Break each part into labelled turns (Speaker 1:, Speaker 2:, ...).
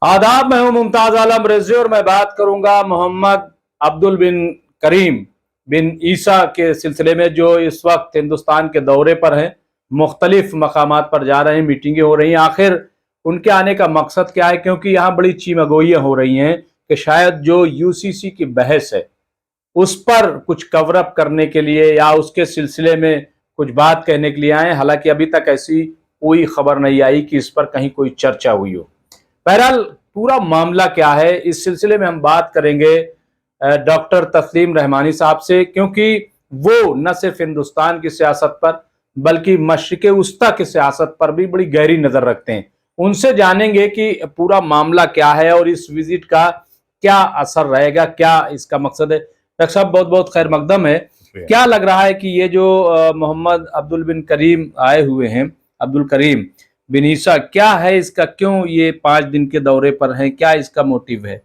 Speaker 1: आदाब, मैं हूं मुमताज आलम रिजवी और मैं बात करूंगा मोहम्मद अब्दुल बिन करीम बिन ईसा के सिलसिले में, जो इस वक्त हिंदुस्तान के दौरे पर हैं। मुख्तलिफ मकामात पर जा रहे हैं, मीटिंगें हो रही हैं। आखिर उनके आने का मकसद क्या है? क्योंकि यहाँ बड़ी चीमगोइयाँ हो रही हैं कि शायद जो यूसीसी की बहस है उस पर कुछ कवरअप करने के लिए या उसके सिलसिले में कुछ बात कहने के लिए आए। हालांकि अभी तक ऐसी कोई खबर नहीं आई कि इस पर कहीं कोई चर्चा हुई हो। बहरहाल पूरा मामला क्या है, इस सिलसिले में हम बात करेंगे डॉक्टर तस्लीम रहमानी साहब से, क्योंकि वो न सिर्फ हिंदुस्तान की सियासत पर बल्कि मशरिक़ वस्ता की सियासत पर भी बड़ी गहरी नजर रखते हैं। उनसे जानेंगे कि पूरा मामला क्या है और इस विजिट का क्या असर रहेगा, क्या इसका मकसद है। डॉक्टर साहब, बहुत बहुत खैर मकदम है। क्या लग रहा है कि ये जो मोहम्मद अब्दुल बिन करीम आए हुए हैं, अब्दुल करीम बिन ईसा, क्या है इसका, क्यों ये 5 दिन के दौरे पर हैं, क्या इसका मोटिव है?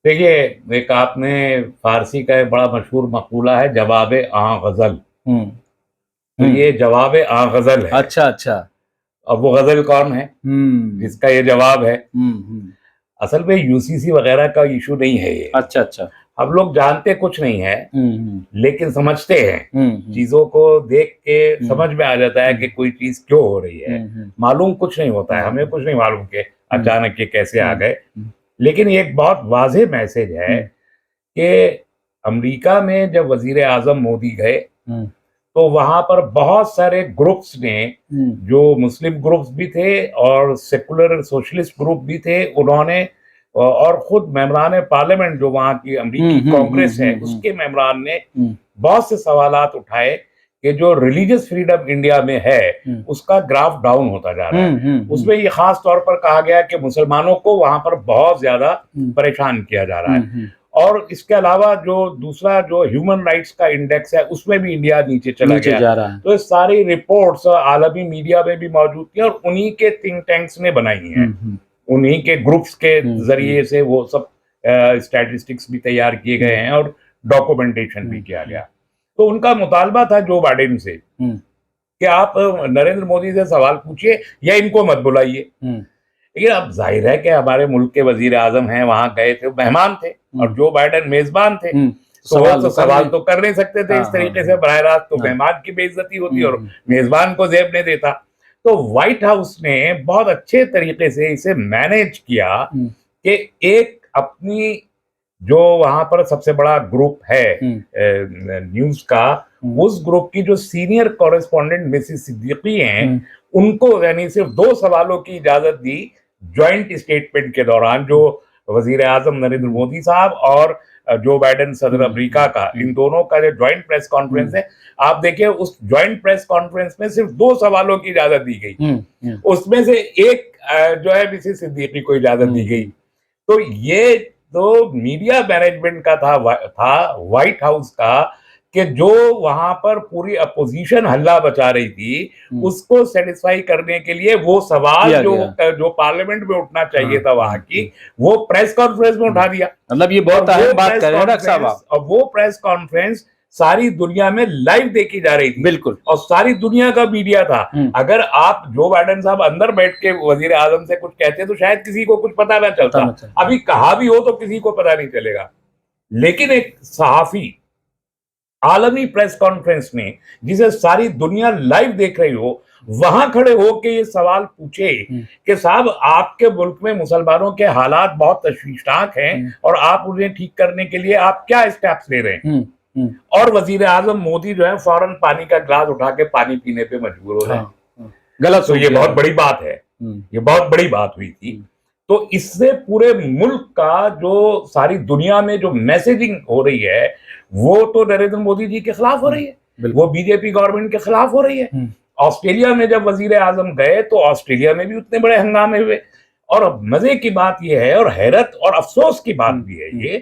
Speaker 2: देखिए, एक आपने फारसी का एक बड़ा मशहूर मकूला है, जवाब आ गजल। तो ये जवाब आ गजल है।
Speaker 1: अच्छा अच्छा।
Speaker 2: अब वो गजल कौन है जिसका ये जवाब है? असल में यूसीसी वगैरह का इशू नहीं है ये।
Speaker 1: अच्छा अच्छा।
Speaker 2: हम लोग जानते कुछ नहीं है, लेकिन समझते हैं। चीजों को देख के समझ में आ जाता है कि कोई चीज क्यों हो रही है। मालूम कुछ नहीं होता है, हमें कुछ नहीं मालूम कि अचानक ये कैसे आ गए। लेकिन ये एक बहुत वाज़ेह मैसेज है कि अमेरिका में जब वजीर आजम मोदी गए तो वहां पर बहुत सारे ग्रुप्स ने, जो मुस्लिम ग्रुप्स भी थे और सेकुलर सोशलिस्ट ग्रुप भी थे, उन्होंने और खुद मेंबरान पार्लियामेंट जो वहां की अमेरिकी कांग्रेस है उसके मेंबरान ने बहुत से सवालात उठाए कि जो रिलीजियस फ्रीडम इंडिया में है उसका ग्राफ डाउन होता जा रहा है। उसमें ये खास तौर पर कहा गया कि मुसलमानों को वहां पर बहुत ज्यादा परेशान किया जा रहा है। और इसके अलावा जो दूसरा जो ह्यूमन राइट्स का इंडेक्स है उसमें भी इंडिया नीचे चला गया
Speaker 1: जा रहा है।
Speaker 2: तो ये सारी रिपोर्ट्स आलमी मीडिया में भी मौजूद थी और उन्हीं के थिंक टैंक्स ने बनाई हैं। उन्हीं के ग्रुप्स के जरिए से वो सब स्टैटिस्टिक्स भी तैयार किए गए हैं और डॉक्यूमेंटेशन भी किया गया। तो उनका मुतालबा था जो बाइडेन से कि आप नरेंद्र मोदी से सवाल पूछिए या इनको मत बुलाइए। लेकिन अब जाहिर है कि हमारे मुल्क के वजीर आजम हैं, वहां गए थे, मेहमान थे और जो बाइडेन मेजबान थे, तो वो तो सवाल तो कर नहीं सकते थे इस तरीके से बराह रास्त। तो मेहमान की बेइज्जती होती और मेजबान को जेब नहीं देता। तो व्हाइट हाउस ने बहुत अच्छे तरीके से इसे मैनेज किया कि एक अपनी जो वहां पर सबसे बड़ा ग्रुप है न्यूज का, उस ग्रुप की जो सीनियर कॉरेस्पॉन्डेंट मिसिस सिद्दीकी हैं, उनको यानी सिर्फ 2 सवालों की इजाजत दी ज्वाइंट स्टेटमेंट के दौरान, जो वजीर आजम नरेंद्र मोदी साहब और जो बाइडेन सदर अमेरिका का, इन दोनों का जो ज्वाइंट प्रेस कॉन्फ्रेंस है, आप देखिए उस ज्वाइंट प्रेस कॉन्फ्रेंस में सिर्फ 2 सवालों की इजाजत दी गई। उसमें से एक जो है मिसिस सिद्दीकी को इजाजत दी गई। तो ये तो मीडिया मैनेजमेंट का था व्हाइट हाउस का, कि जो वहां पर पूरी अपोजिशन हल्ला बचा रही थी उसको सेटिस्फाई करने के लिए वो सवाल जो पार्लियामेंट में उठना चाहिए था वहां की, वो प्रेस कॉन्फ्रेंस में उठा दिया।
Speaker 1: मतलब ये बहुत अहम बात कर रहे हैं डॉक्टर साहब।
Speaker 2: अब वो प्रेस कॉन्फ्रेंस सारी दुनिया में लाइव देखी जा रही थी।
Speaker 1: बिल्कुल।
Speaker 2: और सारी दुनिया का मीडिया था। अगर आप जो बाइडेन साहब अंदर बैठ के वजीर आजम से कुछ कहते तो शायद किसी को कुछ पता ना चलता। अभी कहा भी हो तो किसी को पता नहीं चलेगा। लेकिन एक सहाफी आलमी प्रेस कॉन्फ्रेंस में, जिसे सारी दुनिया लाइव देख रही हो, वहां खड़े होकर ये सवाल पूछे कि साहब आपके मुल्क में मुसलमानों के हालात बहुत तशवीशनाक हैं और आप उन्हें ठीक करने के लिए आप क्या स्टेप्स ले रहे हैं। और वजीर आजम मोदी जो है फौरन पानी का ग्लास उठा के पानी पीने पे मजबूर हो जाए। गलत। तो ये बहुत बड़ी बात है, ये बहुत बड़ी बात हुई थी। तो इससे पूरे मुल्क का जो सारी दुनिया में जो मैसेजिंग हो रही है वो तो नरेंद्र मोदी जी के खिलाफ हो रही है, वो बीजेपी गवर्नमेंट के खिलाफ हो रही है। ऑस्ट्रेलिया में जब वजीर आजम गए तो ऑस्ट्रेलिया में भी उतने बड़े हंगामे हुए। और मजे की बात यह है और हैरत और अफसोस की बात भी है ये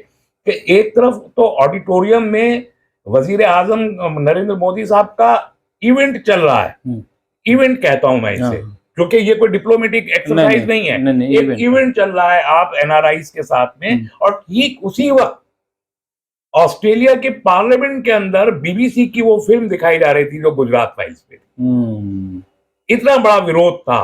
Speaker 2: कि एक तरफ तो ऑडिटोरियम में वजीर आजम नरेंद्र मोदी साहब का इवेंट चल रहा है। इवेंट कहता हूं मैं इसे, क्योंकि ये कोई डिप्लोमेटिक एक्सरसाइज नहीं है, एक इवेंट चल रहा है आप एनआरआईज के साथ में। और ठीक उसी वक्त ऑस्ट्रेलिया के पार्लियामेंट के अंदर बीबीसी की वो फिल्म दिखाई जा रही थी जो गुजरात फाइल्स पे थी। इतना बड़ा विरोध था।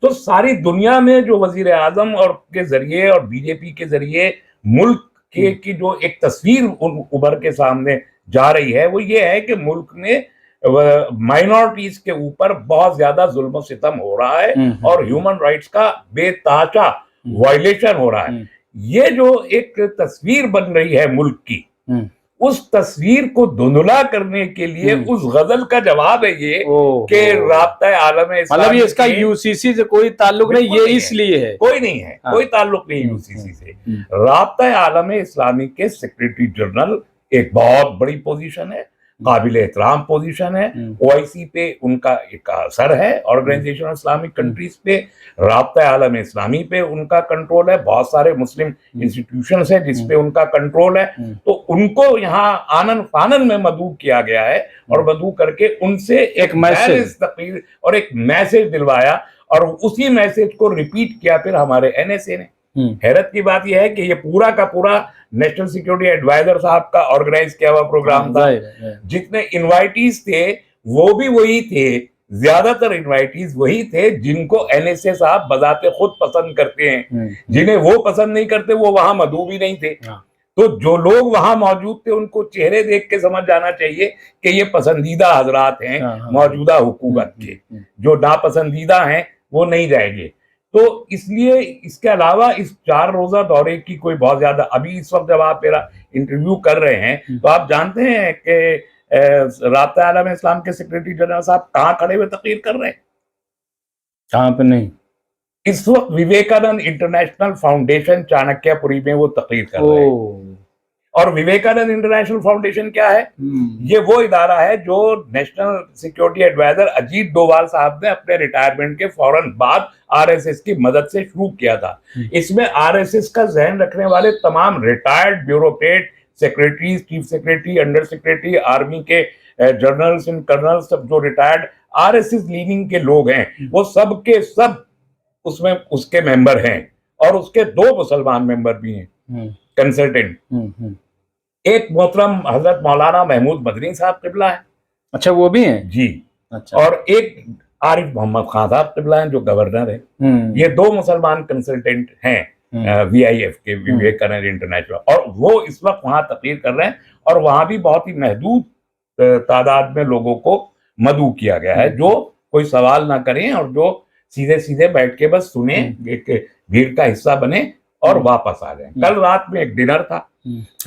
Speaker 2: तो सारी दुनिया में जो वजीर आजम और के जरिए और बीजेपी के जरिए मुल्क के की जो एक तस्वीर उभर के सामने जा रही है, वो ये है कि मुल्क में माइनॉरिटीज के ऊपर बहुत ज्यादा जुल्म सितम हो रहा है और ह्यूमन राइट्स का बेताचा वायलेशन हो रहा है। ये जो एक तस्वीर बन रही है मुल्क की, उस तस्वीर को धुंधला करने के लिए उस गजल का जवाब है ये कि राब्ता आलम इस्लामी,
Speaker 1: मतलब ये इसका यूसीसी से कोई ताल्लुक नहीं, ये इसलिए है,
Speaker 2: कोई नहीं है, कोई ताल्लुक नहीं यूसीसी से। राब्ता आलम इस्लामी के सेक्रेटरी जनरल एक बहुत बड़ी पोजीशन है, काबिल एहतराम पोजीशन है। ओआईसी पे उनका एक असर है, ऑर्गेनाइजेशन ऑफ इस्लामिक कंट्रीज पे, राब्ता आलम इस्लामी पे उनका कंट्रोल है, बहुत सारे मुस्लिम इंस्टीट्यूशंस है जिस पे उनका कंट्रोल है। तो उनको यहाँ आनन फानन में मदऊ किया गया है और मदऊ करके उनसे एक मैसेज तकरीर और एक मैसेज दिलवाया और उसी मैसेज को रिपीट किया फिर हमारे एनएसए ने। हैरत की बात यह है कि ये पूरा का पूरा नेशनल सिक्योरिटी एडवाइजर साहब का ऑर्गेनाइज किया हुआ प्रोग्राम था। जितने इनवाइटीज थे वो भी वही थे, ज्यादातर इनवाइटीज वही थे जिनको एनएसए साहब बजाते खुद पसंद करते हैं। जिन्हें वो पसंद नहीं करते वो वहां मदऊ भी नहीं थे। तो जो लोग वहां मौजूद थे उनको चेहरे देख के समझ जाना चाहिए कि ये पसंदीदा हजरात हैं मौजूदा हुकूमत के, जो नापसंदीदा हैं वो नहीं जाएंगे। तो इसलिए इसके अलावा इस 4 रोजा दौरे की कोई बहुत ज्यादा, अभी इस वक्त जब आप मेरा इंटरव्यू कर रहे हैं तो आप जानते हैं कि राब्ता आलम इस्लाम के सेक्रेटरी जनरल साहब कहाँ खड़े हुए तकरीर कर रहे हैं?
Speaker 1: कहाँ पे नहीं,
Speaker 2: इस वक्त विवेकानंद इंटरनेशनल फाउंडेशन चाणक्यपुरी में वो तकरीर कर रहे हैं। और विवेकानंद इंटरनेशनल फाउंडेशन क्या है? ये वो इदारा है जो national security adviser Ajit Doval साहब ने अपने रिटायरमेंट के फौरन बाद आरएसएस की मदद से शुरू किया था। इसमें आरएसएस का जहन रखने वाले तमाम retired bureaucrat, secretary, chief secretary, under secretary, army के जनरल्स एंड कर्नल्स, सब जो रिटायर्ड आरएसएस लीनिंग के लोग हैं वो सब के सब उसमें उसके मेंबर हैं और उसके 2 मुसलमान मेंबर भी हैं कंसल्टेंट। एक मोहतरम हजरत मौलाना महमूद मदनी साहब किबला है।
Speaker 1: अच्छा, वो भी हैं
Speaker 2: जी। अच्छा। और एक आरिफ मोहम्मद खान साहब किबला हैं जो गवर्नर है। ये 2 मुसलमान कंसल्टेंट हैं वीआईएफ के, विवेकानंद इंटरनेशनल, और वो इस वक्त वहां तकरीर कर रहे हैं और वहां भी बहुत ही महदूद तादाद में लोगों को मदऊ किया गया है जो कोई सवाल ना करें और जो सीधे सीधे बैठ के बस सुने, एक भीड़ का हिस्सा बने और वापस आ जाए। कल रात में एक डिनर था,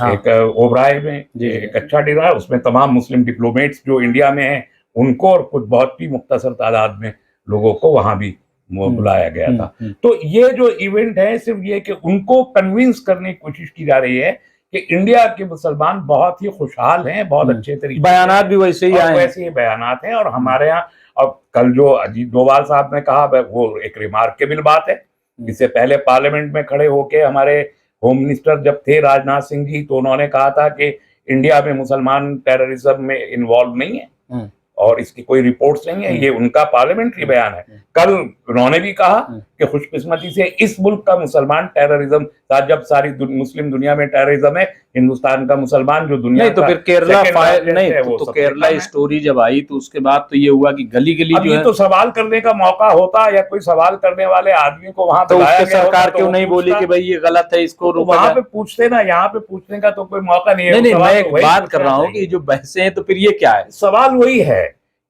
Speaker 2: एक ओबराय में एक अच्छा डिनर, उसमें तमाम मुस्लिम डिप्लोमेट्स जो इंडिया में हैं उनको और कुछ बहुत ही मुख्तसर तादाद में लोगों को वहां भी बुलाया गया था। तो ये जो इवेंट है सिर्फ ये कि उनको कन्विंस करने की कोशिश की जा रही है कि इंडिया के मुसलमान बहुत ही खुशहाल हैं, बहुत अच्छे तरीके,
Speaker 1: बयानात भी वैसे ही आए,
Speaker 2: वैसे ही बयानात हैं। और हमारे यहाँ अब कल जो अजीत डोभाल साहब ने कहा वो एक रिमार्केबल बात है। इससे पहले पार्लियामेंट में खड़े होके हमारे होम मिनिस्टर जब थे राजनाथ सिंह जी, तो उन्होंने कहा था कि इंडिया में मुसलमान टेररिज्म में इन्वॉल्व नहीं है और इसकी कोई रिपोर्ट्स नहीं है। ये उनका पार्लियामेंट्री बयान है। कल उन्होंने भी कहा कि खुशकिस्मती से इस मुल्क का मुसलमान टेररिज्म, जब सारी मुस्लिम दुनिया में टेररिज्म है, हिंदुस्तान का मुसलमान जो दुनिया
Speaker 1: नहीं, तो फिर केरला फाइल नहीं, तो केरला स्टोरी जब आई तो उसके बाद तो ये हुआ कि गली गली जो है
Speaker 2: तो सवाल करने का मौका होता या कोई सवाल करने वाले आदमी को वहां
Speaker 1: तो उसके सरकार क्यों नहीं बोली कि भाई ये गलत है, इसको
Speaker 2: वहां पे पूछते ना, यहाँ पे पूछने का तो कोई मौका नहीं है।
Speaker 1: नहीं, मैं एक बात कर रहा हूँ कि जो बहसें हैं तो फिर ये क्या है?
Speaker 2: सवाल वही है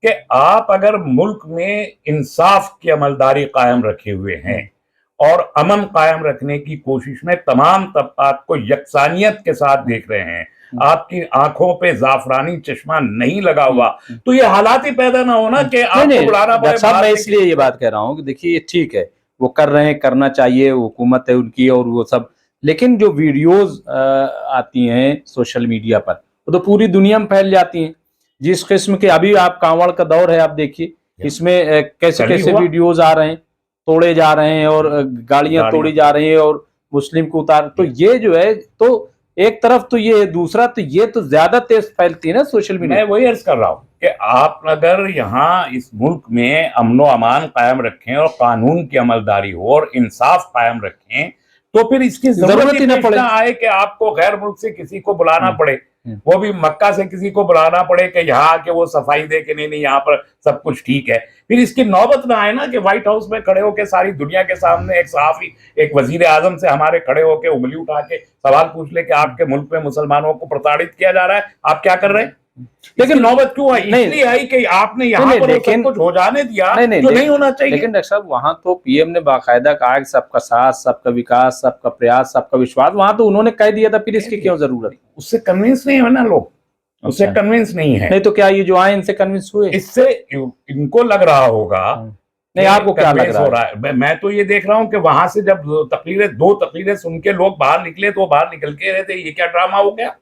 Speaker 2: कि आप अगर मुल्क में इंसाफ की अमलदारी कायम रखे हुए हैं और अमन कायम रखने की कोशिश में तमाम तबकात को यकसानियत के साथ देख रहे हैं, आपकी आंखों पे जाफरानी चश्मा नहीं लगा हुआ, तो ये हालात ही पैदा ना होना कि आपको बुलाना पड़े।
Speaker 1: मैं इसलिए ये बात कह रहा हूँ कि देखिए ठीक है, वो कर रहे हैं, करना चाहिए, हुकूमत है उनकी और वो सब, लेकिन जो वीडियोज आती हैं सोशल मीडिया पर वो तो पूरी दुनिया में फैल जाती हैं। जिस किस्म के अभी आप कांवड़ का दौर है, आप देखिए इसमें कैसे कैसे वीडियोज आ रहे हैं, तोड़े जा रहे हैं और गाड़ियां तोड़ी जा रही हैं और मुस्लिम को उतार, तो ये जो है तो एक तरफ तो ये, दूसरा तो ये तो ज्यादा तेज फैलती है ना सोशल मीडिया।
Speaker 2: मैं वही अर्ज कर रहा हूँ कि आप अगर यहाँ इस मुल्क में अमनो अमान कायम रखें और कानून की अमलदारी हो और इंसाफ कायम रखें, तो फिर इसकी
Speaker 1: जरूरत
Speaker 2: जरूरत
Speaker 1: ही ना पड़े।
Speaker 2: आए कि आपको गैर मुल्क से किसी को बुलाना पड़े, वो भी मक्का से किसी को बुलाना पड़े कि यहाँ आके वो सफाई दे कि नहीं नहीं यहाँ पर सब कुछ ठीक है। फिर इसकी नौबत ना आए ना कि व्हाइट हाउस में खड़े होकर सारी दुनिया के सामने एक सहाफी, एक वजीर आजम से हमारे खड़े होकर उंगली उठा के सवाल पूछ ले कि आपके मुल्क में मुसलमानों को प्रताड़ित किया जा रहा है, आप क्या कर रहे हैं। लेकिन नौबत क्यों आई? इसलिए आई कि आपने यहाँ पर वो सब कुछ हो जाने दिया जो नहीं होना चाहिए।
Speaker 1: लेकिन डॉक्टर साहब वहां तो पीएम ने बाकायदा कहा कि सबका साथ, सबका विकास, सबका प्रयास, सबका विश्वास, वहां तो उन्होंने कह दिया था, फिर इसकी क्यों जरूरत?
Speaker 2: उससे कन्विंस नहीं है ना लोग, उससे कन्विंस नहीं है।
Speaker 1: नहीं तो क्या ये जो आए इनसे कन्विंस हुए?
Speaker 2: इससे इनको लग रहा होगा।
Speaker 1: नहीं, आपको क्या लग रहा
Speaker 2: है? मैं तो ये देख रहा हूँ कि वहां से जब दो तकरीरें सुन के लोग बाहर निकले तो बाहर निकल के रहे थे, ये क्या ड्रामा हो गया?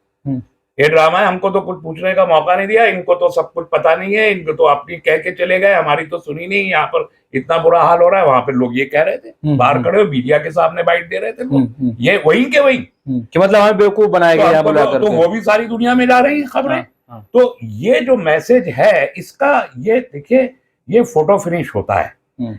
Speaker 2: ये ड्रामा है, हमको तो कुछ पूछने का मौका नहीं दिया, इनको तो सब कुछ पता नहीं है, इनको तो अपनी कह के चले गए, हमारी तो सुनी नहीं। यहाँ पर इतना बुरा हाल हो रहा है, वहां पे लोग ये कह रहे थे, बाहर खड़े हो मीडिया के सामने बाइट दे रहे थे लोग, ये वही के वही
Speaker 1: कि मतलब हमें बेवकूफ बनाया गया
Speaker 2: तो वो भी सारी दुनिया में जा रही है खबरें। तो ये जो मैसेज है इसका, ये देखिए ये फोटो फिनिश होता है,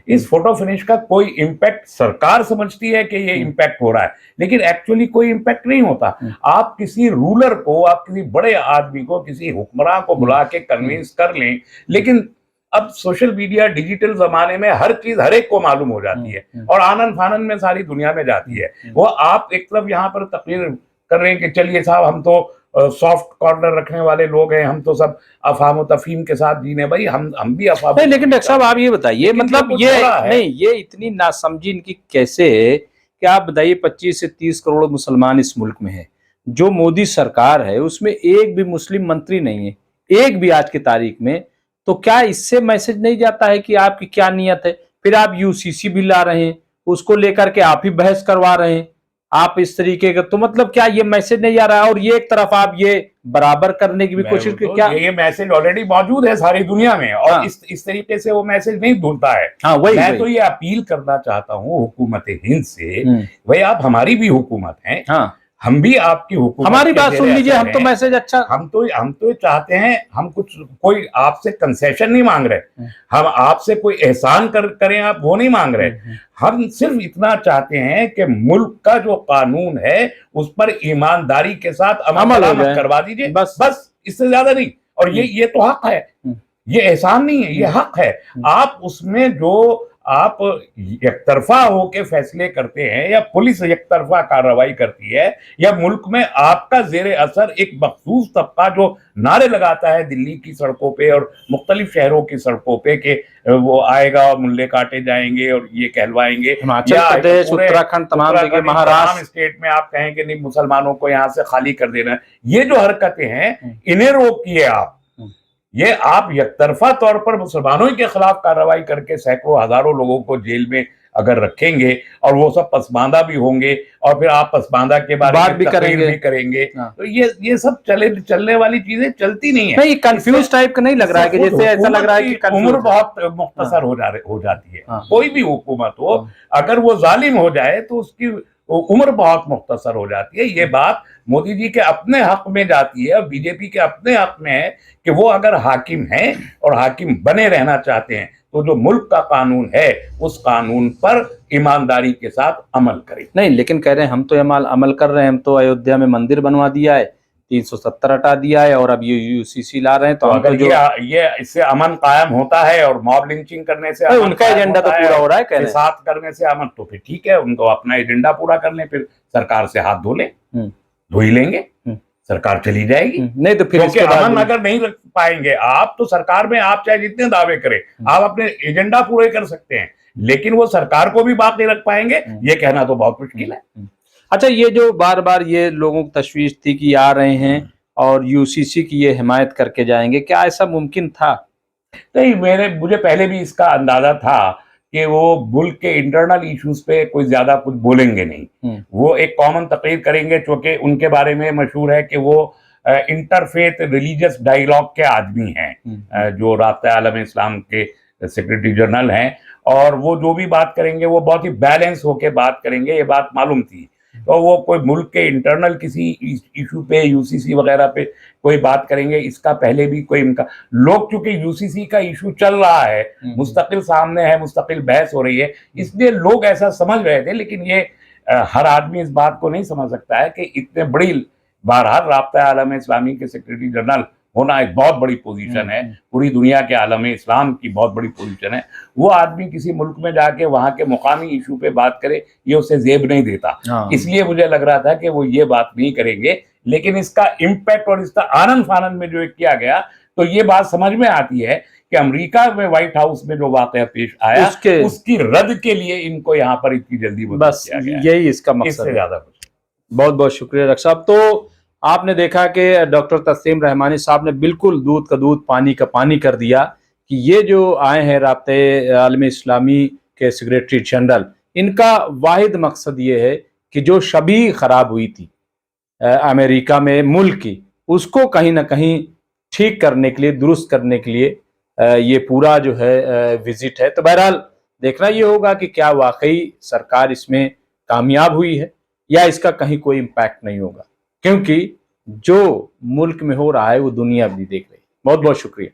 Speaker 2: इस फोटो फिनिश का कोई इम्पैक्ट सरकार समझती है कि ये इम्पैक्ट हो रहा है, लेकिन एक्चुअली कोई इम्पैक्ट नहीं होता। आप किसी रूलर को, आप किसी बड़े आदमी को, किसी हुक्मरान को बुला के कन्विंस कर लें, लेकिन अब सोशल मीडिया डिजिटल जमाने में हर चीज हर एक को मालूम हो जाती है और आनन फानन में सारी दुनिया में जाती है। वो आप एक तरफ यहाँ पर तकरीर कर रहे हैं कि चलिए साहब हम तो सॉफ्ट कॉर्नर रखने वाले लोग हैं, हम तो सब अफाम और तफहीम के साथ जीने, भाई हम भी अफाम।
Speaker 1: नहीं, लेकिन डॉक्टर साहब आप ये बताइए, मतलब ये नहीं, ये इतनी नासमझी इनकी कैसे है कि आप बताइए 25 से 30 करोड़ मुसलमान इस मुल्क में है, जो मोदी सरकार है उसमें एक भी मुस्लिम मंत्री नहीं है, एक भी आज की तारीख में। तो क्या इससे मैसेज नहीं जाता है कि आपकी क्या नीयत है? फिर आप यूसीसी भी ला रहे हैं, उसको लेकर के आप ही बहस करवा रहे हैं, आप इस तरीके का, तो मतलब क्या ये मैसेज नहीं आ रहा है? और ये एक तरफ आप ये बराबर करने की भी कोशिश की, क्या
Speaker 2: ये मैसेज ऑलरेडी मौजूद है सारी दुनिया में और हाँ। इस तरीके से वो मैसेज नहीं ढूंढता है।
Speaker 1: हाँ,
Speaker 2: मैं तो ये अपील करना चाहता हूँ हुकूमत हिंद से, भाई आप हमारी भी हुकूमत हैं, हाँ। हम भी आपकी हुकूमत,
Speaker 1: हमारी बात सुन लीजिए, हम तो मैसेज अच्छा,
Speaker 2: हम तो चाहते हैं, हम कुछ कोई आपसे कंसेशन नहीं मांग रहे, हम आपसे कोई एहसान करें आप वो नहीं मांग रहे, हम सिर्फ इतना चाहते हैं कि मुल्क का जो कानून है उस पर ईमानदारी के साथ अमल करवा दीजिए, बस इससे ज्यादा नहीं। और ये तो हक है, ये एहसान नहीं है, ये हक है। आप उसमें जो आप एकतरफा होके फैसले करते हैं या पुलिस एकतरफा कार्रवाई करती है या मुल्क में आपका जेर असर एक मखसूस तबका जो नारे लगाता है दिल्ली की सड़कों पे और मुख्तलिफ शहरों की सड़कों पे कि वो आएगा और मुल्ले काटे जाएंगे और ये कहलवाएंगे,
Speaker 1: हिमाचल प्रदेश, उत्तराखंड, तमाम जगह, महाराष्ट्र
Speaker 2: स्टेट में आप कहेंगे नहीं मुसलमानों को यहाँ से खाली कर देना, ये जो हरकतें हैं इन्हें रोकिए आप। ये आप एकतरफा तौर पर मुसलमानों के खिलाफ कार्रवाई करके सैकड़ों हजारों लोगों को जेल में अगर रखेंगे और वो सब पसमानदा भी होंगे और फिर आप पसमानदा के बारे में
Speaker 1: भी करेंगे
Speaker 2: तो ये सब चलने वाली चीजें चलती नहीं है।
Speaker 1: नहीं, कंफ्यूज टाइप का नहीं लग रहा है कि जैसे ऐसा लग रहा है कि
Speaker 2: उम्र बहुत मुख्तसर हो जाती है। कोई भी हुकूमत हो अगर वो जालिम हो जाए तो उसकी उम्र बहुत मुख्तसर हो जाती है। ये बात मोदी जी के अपने हक में जाती है और बीजेपी के अपने हक में है कि वो अगर हाकिम हैं और हाकिम बने रहना चाहते हैं तो जो मुल्क का कानून है उस कानून पर ईमानदारी के साथ अमल करें।
Speaker 1: नहीं, लेकिन कह रहे हैं हम तो अमल कर रहे हैं, हम तो अयोध्या में मंदिर बनवा दिया है, 370 हटा दिया है और अब ये यूसीसी ला रहे हैं। तो
Speaker 2: अगर ये इससे अमन कायम होता है और मॉब लिंचिंग करने से
Speaker 1: उनका एजेंडा तो पूरा हो रहा है, कह रहे हैं
Speaker 2: साथ करने से अमन, तो फिर ठीक है, उनको अपना एजेंडा पूरा कर लें, फिर सरकार से हाथ धो लें, धो ही लेंगे, सरकार चली जाएगी।
Speaker 1: नहीं तो फिर
Speaker 2: अमन अगर नहीं रख पाएंगे आप तो सरकार में आप चाहे जितने दावे करें आप अपने एजेंडा पूरे कर सकते हैं, लेकिन वो सरकार को भी बात नहीं रख पाएंगे, ये कहना तो बहुत मुश्किल है।
Speaker 1: अच्छा, ये जो बार बार ये लोगों को तशवीश थी कि आ रहे हैं और यूसीसी की ये हिमायत करके जाएंगे, क्या ऐसा मुमकिन था?
Speaker 2: नहीं, मुझे पहले भी इसका अंदाजा था कि वो मुल्क के इंटरनल इश्यूज पे कोई ज्यादा कुछ बोलेंगे नहीं, वो एक कॉमन तकरीर करेंगे, चूंकि उनके बारे में मशहूर है कि वो इंटरफेथ रिलीजियस डायलॉग के आदमी हैं, जो राब्ता आलम इस्लाम के सेक्रेटरी जनरल हैं, और वो जो भी बात करेंगे वो बहुत ही बैलेंस होके बात करेंगे, ये बात मालूम थी। तो वो कोई मुल्क के इंटरनल किसी इशू पे यूसीसी वगैरह पे कोई बात करेंगे, इसका पहले भी कोई इनका लोग, चूंकि यूसीसी का इशू चल रहा है, मुस्तकिल सामने है, मुस्तकिल बहस हो रही है, इसलिए लोग ऐसा समझ रहे थे। लेकिन ये हर आदमी इस बात को नहीं समझ सकता है कि इतने बड़ी, बहरहाल राब्ता आलम इस्लामी के सेक्रेटरी जनरल होना एक बहुत बड़ी पोजीशन है, पूरी दुनिया के आलम इस्लाम की बहुत बड़ी पोजीशन है। वो आदमी किसी मुल्क में जाके वहाँ के मुकामी इशू पे बात करे, ये उसे जेब नहीं देता। इसलिए मुझे लग रहा था कि वो ये बात नहीं करेंगे, लेकिन इसका इम्पैक्ट और इसका आनंद फानंद में जो किया गया, तो ये बात समझ में आती है कि अमेरिका में व्हाइट हाउस में जो वाकया पेश आया उसकी रद्द के लिए इनको यहाँ पर इतनी जल्दी
Speaker 1: बस यही इसका मकसद
Speaker 2: इससे ज्यादा कुछ।
Speaker 1: बहुत बहुत शुक्रिया डॉक्टर साहब। तो आपने देखा कि डॉक्टर तस्लीम रहमानी साहब ने बिल्कुल दूध का दूध पानी का पानी कर दिया कि ये जो आए हैं राब्ते आलम इस्लामी के सेक्रेटरी जनरल, इनका वाहिद मकसद ये है कि जो शबी खराब हुई थी अमेरिका में मुल्क की, उसको कहीं ना कहीं ठीक करने के लिए, दुरुस्त करने के लिए ये पूरा जो है विजिट है। तो बहरहाल देखना ये होगा कि क्या वाकई सरकार इसमें कामयाब हुई है या इसका कहीं कोई इम्पैक्ट नहीं होगा, क्योंकि जो मुल्क में हो रहा है वो दुनिया भी देख रही है। बहुत बहुत शुक्रिया।